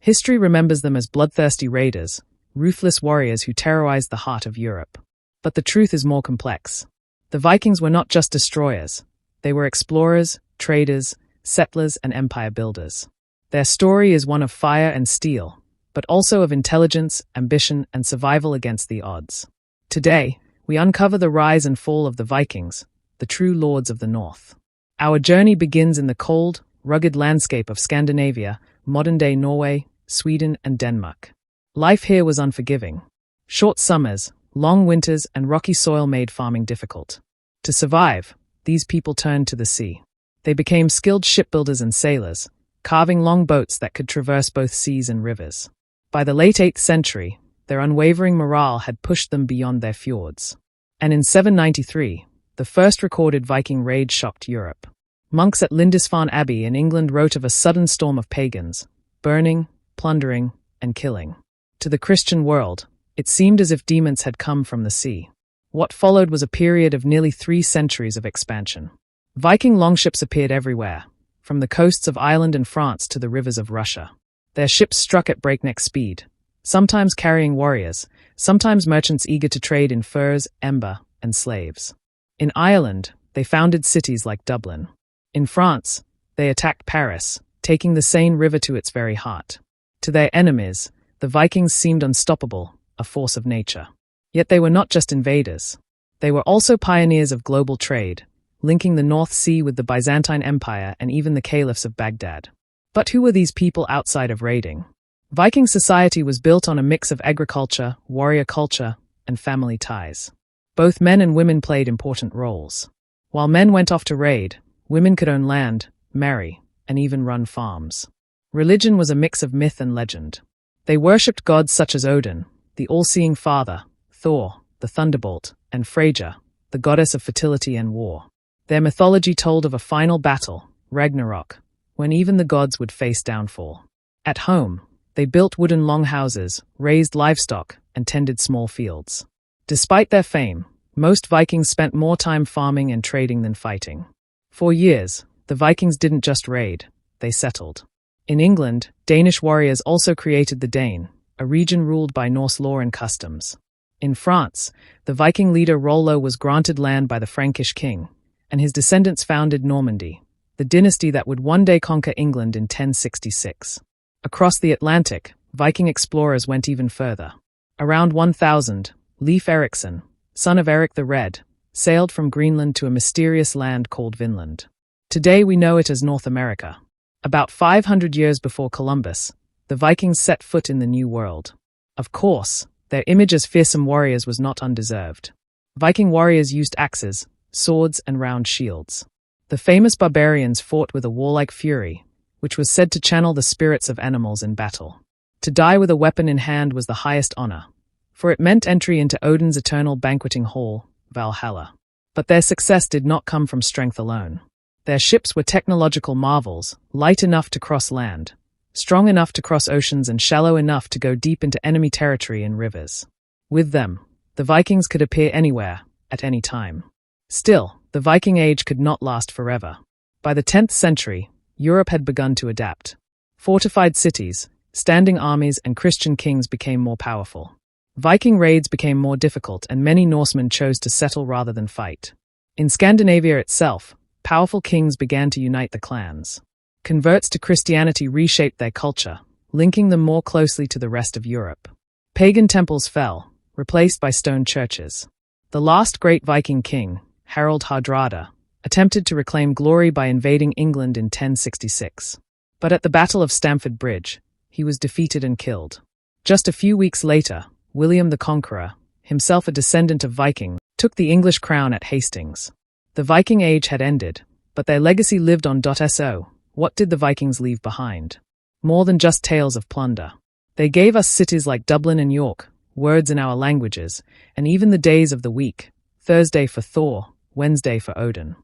History remembers them as bloodthirsty raiders, ruthless warriors who terrorized the heart of Europe. But the truth is more complex. The Vikings were not just destroyers. They were explorers, traders, settlers, and empire builders. Their story is one of fire and steel, but also of intelligence, ambition, and survival against the odds. Today, we uncover the rise and fall of the Vikings, the true lords of the North. Our journey begins in the cold, rugged landscape of Scandinavia, modern-day Norway, Sweden, and Denmark. Life here was unforgiving. Short summers, long winters, and rocky soil made farming difficult. To survive, these people turned to the sea. They became skilled shipbuilders and sailors, carving long boats that could traverse both seas and rivers. By the late 8th century, their unwavering morale had pushed them beyond their fjords. And in 793, the first recorded Viking raid shocked Europe. Monks at Lindisfarne Abbey in England wrote of a sudden storm of pagans, burning, plundering, and killing. To the Christian world, it seemed as if demons had come from the sea. What followed was a period of nearly 3 centuries of expansion. Viking longships appeared everywhere, from the coasts of Ireland and France to the rivers of Russia. Their ships struck at breakneck speed, sometimes carrying warriors, sometimes merchants eager to trade in furs, ember, and slaves. In Ireland, they founded cities like Dublin. In France, they attacked Paris, taking the Seine River to its very heart. To their enemies, the Vikings seemed unstoppable, a force of nature. Yet they were not just invaders. They were also pioneers of global trade, linking the North Sea with the Byzantine Empire and even the caliphs of Baghdad. But who were these people outside of raiding? Viking society was built on a mix of agriculture, warrior culture, and family ties. Both men and women played important roles. While men went off to raid, women could own land, marry, and even run farms. Religion was a mix of myth and legend. They worshipped gods such as Odin, the all-seeing father, Thor, the thunderbolt, and Freyja, the goddess of fertility and war. Their mythology told of a final battle, Ragnarok, when even the gods would face downfall. At home, they built wooden longhouses, raised livestock, and tended small fields. Despite their fame, most Vikings spent more time farming and trading than fighting. For years, the Vikings didn't just raid, they settled. In England, Danish warriors also created the Dane, a region ruled by Norse law and customs. In France, the Viking leader Rollo was granted land by the Frankish king, and his descendants founded Normandy, the dynasty that would one day conquer England in 1066. Across the Atlantic, Viking explorers went even further. Around 1000, Leif Erikson, son of Eric the Red, sailed from Greenland to a mysterious land called Vinland. Today we know it as North America. About 500 years before Columbus, the Vikings set foot in the New World. Of course, their image as fearsome warriors was not undeserved. Viking warriors used axes, swords, and round shields. The famous barbarians fought with a warlike fury, which was said to channel the spirits of animals in battle. To die with a weapon in hand was the highest honor, for it meant entry into Odin's eternal banqueting hall, Valhalla. But their success did not come from strength alone. Their ships were technological marvels, light enough to cross land, strong enough to cross oceans, and shallow enough to go deep into enemy territory and rivers. With them, the Vikings could appear anywhere, at any time. Still, the Viking Age could not last forever. By the 10th century, Europe had begun to adapt. Fortified cities, standing armies, and Christian kings became more powerful. Viking raids became more difficult, and many Norsemen chose to settle rather than fight. In Scandinavia itself, powerful kings began to unite the clans. Converts to Christianity reshaped their culture, linking them more closely to the rest of Europe. Pagan temples fell, replaced by stone churches. The last great Viking king, Harald Hardrada, attempted to reclaim glory by invading England in 1066. But at the Battle of Stamford Bridge, he was defeated and killed. Just a few weeks later, William the Conqueror, himself a descendant of Viking, took the English crown at Hastings. The Viking Age had ended, but their legacy lived on. So, what did the Vikings leave behind? More than just tales of plunder. They gave us cities like Dublin and York, words in our languages, and even the days of the week: Thursday for Thor, Wednesday for Odin.